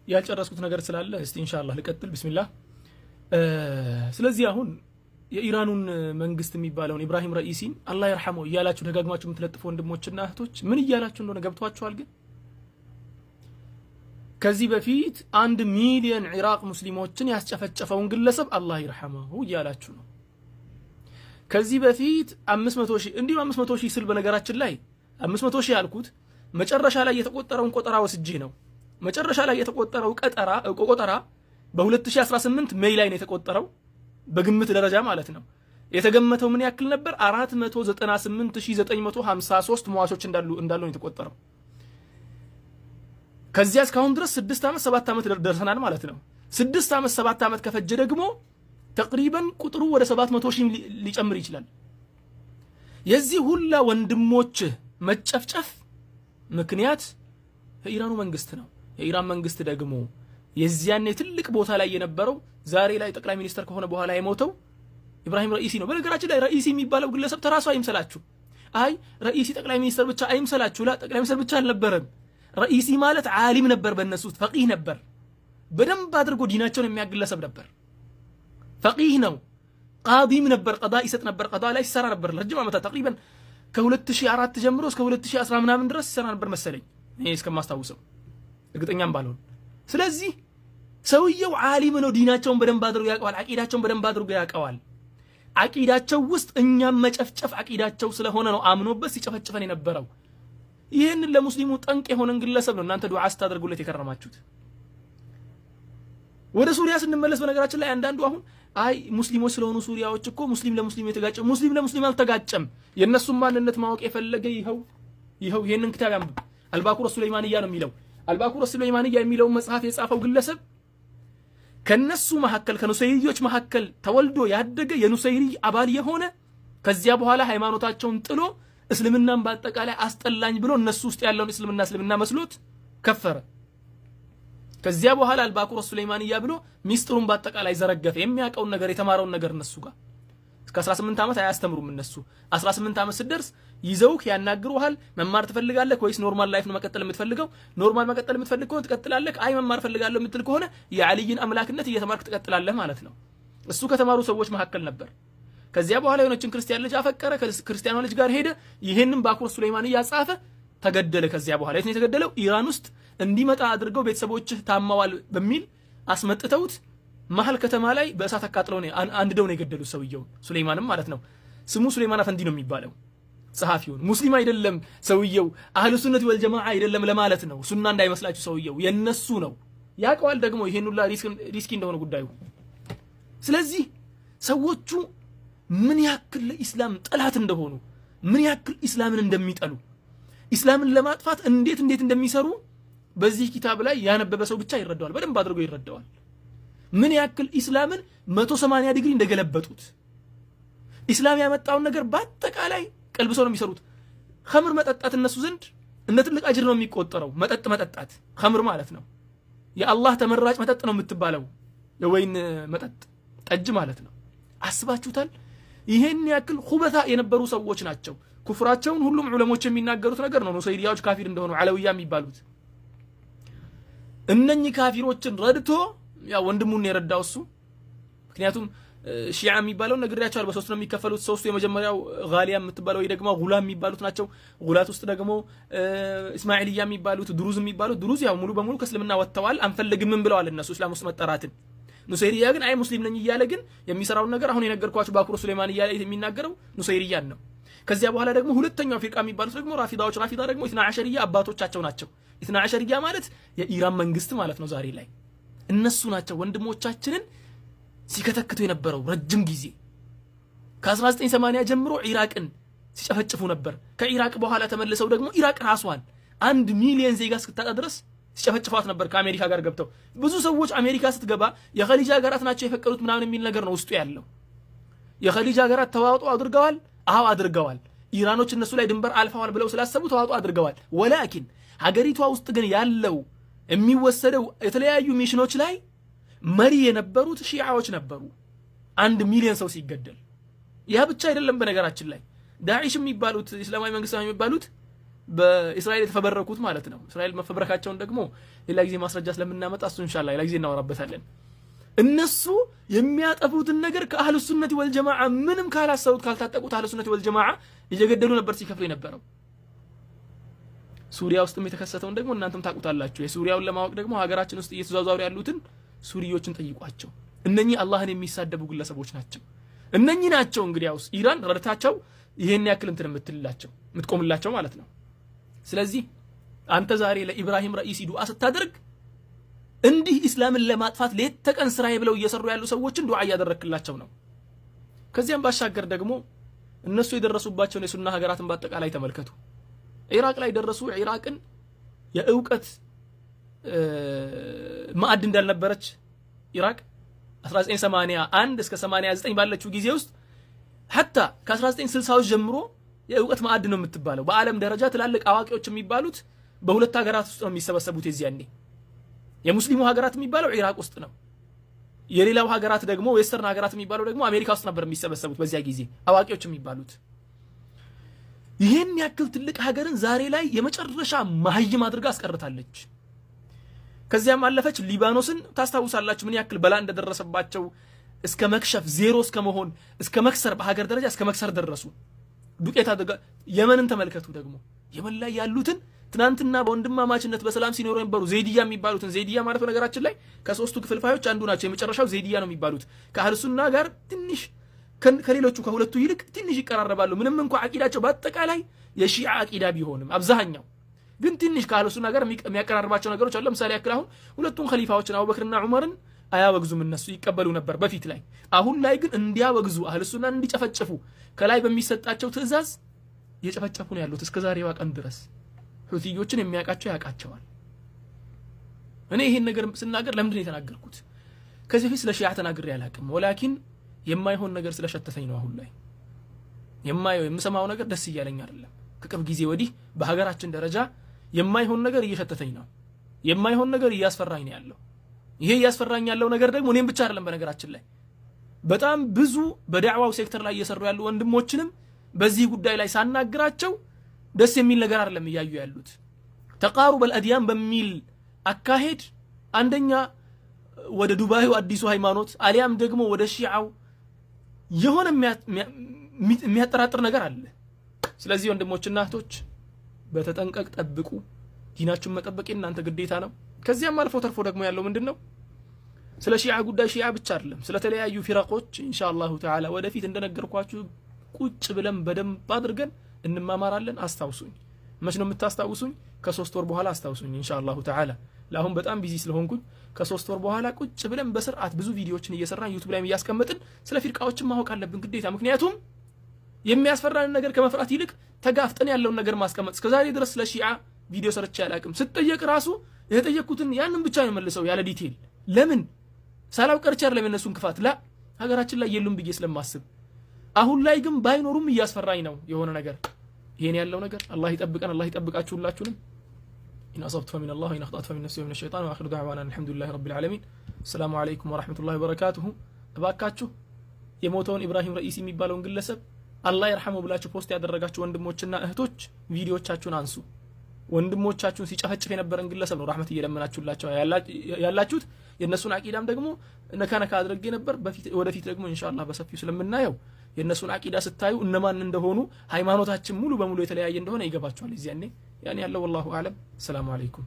ያልጨረስኩት ነገር ስላለ እስቲ ኢንሻአላህ ልቀጥል። ቢስሚላህ። ስለዚህ አሁን የኢራኑን መንግስት የሚባለውን ኢብራሂም ረኢሲን አላህ ይርሐመው እያላችሁ ደጋግማችሁ የምትለጥፉ ወንድሞችና እህቶች ምን እያላችሁ እንደሆነ ገብቷችኋል? ግን ከዚህ በፊት 1 ሚሊዮን ኢራቅ ሙስሊሞችን ያስጨፈጨፈውን ግለሰብ አላህ ይርሐመው እያላችሁ ነው። ከዚህ በፊት 500 ሺህ እንዲሁ 500 ሺህ ስል በነገራችን ላይ 500 ሺህ ያልኩት መጨረሻ ላይ የተቆጠረውን ቆጠራ ወስጄ ነው። መጨረሻ ላይ የተቆጠረው ቆጠራ በ2018 ሜይ ላይ ነው የተቆጠረው፣ በግምት ደረጃ ማለት ነው። የተገመተው ምን ያክል ነበር? 498953 ሟቾች እንዳሉ ነው የተቆጠረው። ከዚያ እስካሁን ድረስ 6 ዓመት 7 ዓመት ደርሰናል ማለት ነው። 6 ዓመት 7 ዓመት ከፈጀ ደግሞ ተቅሪበን ቁጥሩ ወደ 700 ሺህ ሊጨምር ይችላል። የዚህ ሁላ ወንድሞች መጨፍጨፍ ምክንያት የኢራኑ መንግስት ነው። የኢራን መንግስት ደግሞ የዚያኔ ትልቅ ቦታ ላይ የነበረው ዛሬ ላይ ጠቅላይ ሚኒስተር ከሆነ በኋላ የሞተው ኢብራሂም ረኢሲ ነው። በነገራችን ላይ ረኢሲ የሚባለው ግለሰብ ተራሱ አይምሰላችሁ። አይ ረኢሲ ጠቅላይ ሚኒስተር ብቻ አይምሰላችሁ። ጠቅላይ ሚኒስተር ብቻ አልነበረም። ረኢሲ ማለት ዓሊም ነበር፣ በእነሱ ፈቂህ ነበር። በደንብ አድርጎ ዲናቸውን የሚያግለሰብ ነበር። ፈቂህ ነው። ቃዲም ነበር፣ ቀዳ ይሰጥ ነበር፣ ቀዳ ላይ ሲሰራ ነበር ለረጅም ዓመታት ተቅሪበን ከ2004 ጀምሮ እስከ 2010 ምናምን ድረስ ሲሰራ ነበር መሰለኝ እኔ እስከማስታውሰው እርግጠኛም ባልሆን። ስለዚህ ሰውየው ዓሊም ነው። ዲናቸውን በደንብ አድርጎ ያውቀዋል። አቂዳቸውን በደንብ አድርጎ ያውቀዋል። አቂዳቸው ውስጥ እኛም መጨፍጨፍ አቂዳቸው ስለሆነ ነው አምኖበት ሲጨፈጭፈን የነበረው። ይህንን ለሙስሊሙ ጠንቅ የሆነን ግለሰብ ነው እናንተ ዱዓ ስታደርጉለት የከረማችሁት። ወደ ሱሪያ ስንመለስ በነገራችን ላይ አንዳንዱ አሁን አይ ሙስሊሞች ስለሆኑ ሱሪያዎች እኮ ሙስሊም ለሙስሊም የተጋጨ፣ ሙስሊም ለሙስሊም አልተጋጨም። የነሱን ማንነት ማወቅ የፈለገ ይኸው ይሄንን ክታብ ያንብብ። አልባኩር ሱለይማንያ ነው የሚለው። አልባኩር ሱለይማንያ የሚለው መጽሐፍ የጻፈው ግለሰብ ከነሱ መሐከል ከኑሰይሪዎች መሐከል ተወልዶ ያደገ የኑሰይሪ አባል የሆነ ከዚያ በኋላ ሃይማኖታቸውን ጥሎ እስልምናን በአጠቃላይ አስጠላኝ ብሎ እነሱ ውስጥ ያለውን እስልምና መስሎት ከፈረ። ከዚያ በኋላ አልባኩር ሱለይማንያ ብሎ ሚስጥሩን በአጠቃላይ ዘረገፈ። የሚያውቀውን ነገር የተማረውን ነገር እነሱ ጋር እስከ 18 ዓመት አያስተምሩም እነሱ። 18 ዓመት ስትደርስ ይዘውክ ያናግሩሃል። መማር ትፈልጋለህ ወይስ ኖርማል ላይፍ ነው መቀጠል የምትፈልገው? ኖርማል መቀጠል የምትፈልግ ከሆነ ትቀጥላለህ። አይ መማር ፈልጋለሁ የምትል ከሆነ የዓሊይን አምላክነት እየተማርክ ትቀጥላለህ ማለት ነው። እሱ ከተማሩ ሰዎች መካከል ነበር። ከዚያ በኋላ የሆነችን ክርስቲያን ልጅ አፈቀረ። ከክርስቲያኗ ልጅ ጋር ሄደ። ይሄንን ባኩር ሱለይማንያ ጻፈ፣ ተገደለ። ከዚያ በኋላ የት ነው የተገደለው? ኢራን ውስጥ እንዲመጣ አድርገው ቤተሰቦችህ ታማዋል በሚል አስመጥተውት መሀል ከተማ ላይ በእሳት አቃጥለው ነው አንድደው ነው የገደሉት ሰውየው። ሱለይማንም ማለት ነው። ስሙ ሱለይማን አፈንዲ ነው የሚባለው። ጸሐፊውን ሙስሊም አይደለም ሰውየው፣ አህሉ ሱነት ወል ጀማዓ አይደለም ለማለት ነው። ሱና እንዳይመስላችሁ ሰውየው የነሱ ነው። ያውቀዋል ደግሞ ይሄን ሁላ ሪስኪ እንደሆነ ጉዳዩ። ስለዚህ ሰዎቹ ምን ያክል ለኢስላም ጠላት እንደሆኑ፣ ምን ያክል ኢስላምን እንደሚጠሉ፣ ኢስላምን ለማጥፋት እንዴት እንደሚሰሩ በዚህ ኪታብ ላይ ያነበበ ሰው ብቻ ይረዳዋል። በደንብ አድርጎ ይረዳዋል። ምን ያክል ኢስላምን 180 ዲግሪ እንደገለበጡት፣ ኢስላም ያመጣውን ነገር በአጠቃላይ ቀልብሰው ነው የሚሰሩት። ኸምር መጠጣት እነሱ ዘንድ እንደ ትልቅ አጅር ነው የሚቆጠረው። መጠጣት ኸምር ማለት ነው የአላህ ተመራጭ መጠጥ ነው የምትባለው፣ የወይን መጠጥ ጠጅ ማለት ነው። አስባችሁታል? ይሄን ያክል ኹበታ የነበሩ ሰዎች ናቸው። ኩፍራቸውን ሁሉም ዑለሞች የሚናገሩት ነገር ነው። ኑሰይሪያዎች ካፊር እንደሆኑ ዓለውያ የሚባሉት እነኚህ ካፊሮችን ረድቶ ያ ወንድሙን የረዳው እሱ። ምክንያቱም ሺዓ የሚባለው ነግሬያቸዋል። በሶስት ነው የሚከፈሉት። ሶስቱ የመጀመሪያው ጋሊያ የምትባለው ወይ ደግሞ ጉላም የሚባሉት ናቸው። ጉላት ውስጥ ደግሞ እስማኤልያ የሚባሉት፣ ድሩዝ የሚባሉት። ድሩዝ ያው ሙሉ በሙሉ ከእስልምና ወጥተዋል፣ አንፈልግም ብለዋል እነሱ እስላም ውስጥ መጠራትን። ኑሰይሪያ ግን አይ ሙስሊም ነኝ እያለ ግን የሚሰራውን ነገር አሁን የነገርኳችሁ ባኩር ሱለይማን እያለ የሚናገረው ኑሰይሪያን ነው። ከዚያ በኋላ ደግሞ ሁለተኛው ፊርቃ የሚባሉት ደግሞ ራፊዳዎች። ራፊዳ ደግሞ ኢስና ዐሸሪያ አባቶቻቸው ናቸው። ኢስና ዐሸሪያ ማለት የኢራን መንግስት ማለት ነው ዛሬ ላይ። እነሱ ናቸው ወንድሞቻችንን ሲከተክቱ የነበረው ረጅም ጊዜ። ከ1980 ጀምሮ ኢራቅን ሲጨፈጭፉ ነበር። ከኢራቅ በኋላ ተመልሰው ደግሞ ኢራቅ ራሷን 1 ሚሊዮን ዜጋ እስክታጣ ድረስ ሲጨፈጭፏት ነበር ከአሜሪካ ጋር ገብተው። ብዙ ሰዎች አሜሪካ ስትገባ የኸሊጅ ሀገራት ናቸው የፈቀዱት ምናምን የሚል ነገር ነው ውስጡ ያለው። የኸሊጅ ሀገራት ተዋጥኦ አድርገዋል። አዎ አድርገዋል። ኢራኖች እነሱ ላይ ድንበር አልፈዋል ብለው ስላሰቡ ተዋጥኦ አድርገዋል። ወላኪን ሀገሪቷ ውስጥ ግን ያለው የሚወሰደው የተለያዩ ሚሽኖች ላይ መሪ የነበሩት ሺዓዎች ነበሩ። 1 ሚሊዮን ሰው ሲገደል ያ ብቻ አይደለም። በነገራችን ላይ ዳዒሽ የሚባሉት እስላማዊ መንግስት የሚባሉት በእስራኤል የተፈበረኩት ማለት ነው። እስራኤል መፈበረካቸውን ደግሞ ሌላ ጊዜ ማስረጃ ስለምናመጣ እሱ ኢንሻአላህ ሌላ ጊዜ እናወራበታለን። እነሱ የሚያጠፉትን ነገር ከአህሉ ሱነት ወልጀማዓ ምንም ካላሰቡት ካልታጠቁት አህሉ ሱነት ወልጀማዓ እየገደሉ ነበር ሲከፍሉ የነበረው። ሱሪያ ውስጥም የተከሰተውን ደግሞ እናንተም ታውቁታላችሁ። የሱሪያውን ለማወቅ ደግሞ ሀገራችን ውስጥ እየተዟዟሩ ያሉትን ሱሪዮችን ጠይቋቸው። እነኚህ አላህን የሚሳደቡ ግለሰቦች ናቸው። እነኚህ ናቸው እንግዲያውስ ኢራን ረድታቸው ይሄን ያክል እንትን የምትልላቸው የምትቆምላቸው ማለት ነው። ስለዚህ አንተ ዛሬ ለኢብራሂም ረኢሲ ዱዓ ስታደርግ እንዲህ እስላምን ለማጥፋት ሌት ተቀን ስራዬ ብለው እየሰሩ ያሉ ሰዎችን ዱዓ እያደረክላቸው ነው። ከዚያም ባሻገር ደግሞ እነሱ የደረሱባቸውን የሱና ሀገራትን በአጠቃላይ ተመልከቱ። ኢራቅ ላይ ደረሱ። ኢራቅን የእውቀት ማዕድ እንዳልነበረች ኢራቅ 1981 እስከ 89 ባለችው ጊዜ ውስጥ ሐታ ከ1960ዎች ጀምሮ የእውቀት ማዕድ ነው የምትባለው። በዓለም ደረጃ ትላልቅ አዋቂዎች የሚባሉት በሁለት ሀገራት ውስጥ ነው የሚሰበሰቡት። የዚያኔ የሙስሊሙ ሀገራት የሚባለው ኢራቅ ውስጥ ነው። የሌላው ሀገራት ደግሞ ዌስተርን ሀገራት የሚባለው ደግሞ አሜሪካ ውስጥ ነበር የሚሰበሰቡት በዚያ ጊዜ አዋቂዎች የሚባሉት። ይሄን ያክል ትልቅ ሀገርን ዛሬ ላይ የመጨረሻ ማህይም አድርጋ አስቀርታለች። ከዚያም አለፈች። ሊባኖስን ታስታውሳላችሁ ምን ያክል በላ እንደደረሰባቸው እስከ መክሸፍ ዜሮ እስከ መሆን እስከ መክሰር በሀገር ደረጃ እስከ መክሰር ደረሱ። ዱቄት አድርጋ የመንን ተመልከቱ። ደግሞ የመን ላይ ያሉትን ትናንትና በወንድማማችነት በሰላም ሲኖሩ የነበሩ ዜዲያ የሚባሉትን ዜዲያ ማለት ነገራችን ላይ ከሶስቱ ክፍልፋዮች አንዱ ናቸው። የመጨረሻው ዜዲያ ነው የሚባሉት። ከአህሉ ሱና ጋር ትንሽ ከሌሎቹ ከሁለቱ ይልቅ ትንሽ ይቀራረባሉ። ምንም እንኳን አቂዳቸው በአጠቃላይ የሺዓ አቂዳ ቢሆንም አብዛኛው ግን ትንሽ ከአህሉ ሱና ጋር የሚያቀራርባቸው ነገሮች አሉ። ለምሳሌ ያክል አሁን ሁለቱን ኸሊፋዎችን አቡበክርና ዑመርን አያወግዙም። እነሱ ይቀበሉ ነበር በፊት ላይ። አሁን ላይ ግን እንዲያወግዙ አህሉ ሱናን እንዲጨፈጨፉ ከላይ በሚሰጣቸው ትዕዛዝ እየጨፈጨፉ ነው ያሉት እስከ ዛሬዋ ቀን ድረስ። ሁቲዮችን የሚያውቃቸው ያውቃቸዋል። እኔ ይሄን ነገር ስናገር ለምንድን ነው የተናገርኩት? ከዚህ በፊት ስለ ሺዓ ተናግሬ አላውቅም። ወላኪን የማይሆን ነገር ስለሸተተኝ ነው። አሁን ላይ የምሰማው ነገር ደስ እያለኝ አይደለም። ከቅርብ ጊዜ ወዲህ በሀገራችን ደረጃ የማይሆን ነገር እየሸተተኝ ነው። የማይሆን ነገር እያስፈራኝ ነው ያለው። ይሄ እያስፈራኝ ያለው ነገር ደግሞ እኔም ብቻ አይደለም። በነገራችን ላይ በጣም ብዙ በዳዕዋው ሴክተር ላይ እየሰሩ ያሉ ወንድሞችንም በዚህ ጉዳይ ላይ ሳናግራቸው ደስ የሚል ነገር አይደለም እያዩ ያሉት። ተቃሩብ አልአድያን በሚል አካሄድ አንደኛ ወደ ዱባዩ አዲሱ ሃይማኖት አሊያም ደግሞ ወደ ሺዓው የሆነ የሚያጠራጥር ነገር አለ። ስለዚህ ወንድሞችና እህቶች በተጠንቀቅ ጠብቁ። ዲናችሁን መጠበቅ እናንተ ግዴታ ነው። ከዚያም አልፎ ተርፎ ደግሞ ያለው ምንድነው? ስለ ሺዓ ጉዳይ ሺዓ ብቻ አይደለም፣ ስለ ተለያዩ ፊራቆች ኢንሻአላሁ ተዓላ ወደፊት እንደነገርኳችሁ ቁጭ ብለን በደንብ አድርገን እንማማራለን። አስታውሱኝ። መች ነው የምታስታውሱኝ? ከ3 ወር በኋላ አስታውሱኝ ኢንሻአላሁ ተዓላ። ለአሁን በጣም ቢዚ ስለሆንኩኝ ከ3 ወር በኋላ ቁጭ ብለን በስርዓት ብዙ ቪዲዮዎችን እየሰራን ዩቲዩብ ላይ እያስቀመጥን ስለ ፊርቃዎችን ማወቅ አለብን ግዴታ። ምክንያቱም የሚያስፈራን ነገር ከመፍራት ይልቅ ተጋፍጠን ያለውን ነገር ማስቀመጥ። እስከዛሬ ድረስ ስለ ሺዓ ቪዲዮ ሰርቼ አላቅም። ስጠየቅ ራሱ የተጠየቅኩትን ያንን ብቻ ነው መልሰው ያለ ዲቴል። ለምን ሳላውቀር ቻር ለምንነሱን ክፋት ላ ሀገራችን ላይ የሉም ብዬ ስለማስብ፣ አሁን ላይ ግን ባይኖሩም እያስፈራኝ ነው የሆነ ነገር። ይሄን ያለው ነገር አላህ ይጠብቀን። አላህ ይጠብቃችሁ ሁላችሁንም። إن أصبت فمن الله وإن أخطأت فمن نفسي ومن الشيطان وآخر دعوانا الحمد لله رب العالمين السلام عليكم ورحمة الله وبركاته እባካችሁ የሞተውን ኢብራሂም ረኢሲ የሚባለውን ግለሰብ አላህ ይርሐመው ብላችሁ ፖስት ያደረጋችሁ ወንድሞችና እህቶች ቪዲዮቻችሁን አንሱ። ወንድሞቻችሁን ሲጨፈጭፍ የነበረን ግለሰብ ነው ረህመት እየለመናችሁላችሁ ያላችሁት። የነሱን አቂዳም ደግሞ ነካነካ አድርጌ ነበር። ወደፊት ደግሞ ኢንሻአላህ በሰፊው ስለምናየው የነሱን አቂዳ ስታዩ እነማን እንደሆኑ ሃይማኖታችን ሙሉ በሙሉ የተለያየ እንደሆነ ይገባችኋል። እዚያኔ ያኔ ያለው والله اعلم። ሰላም አለይኩም።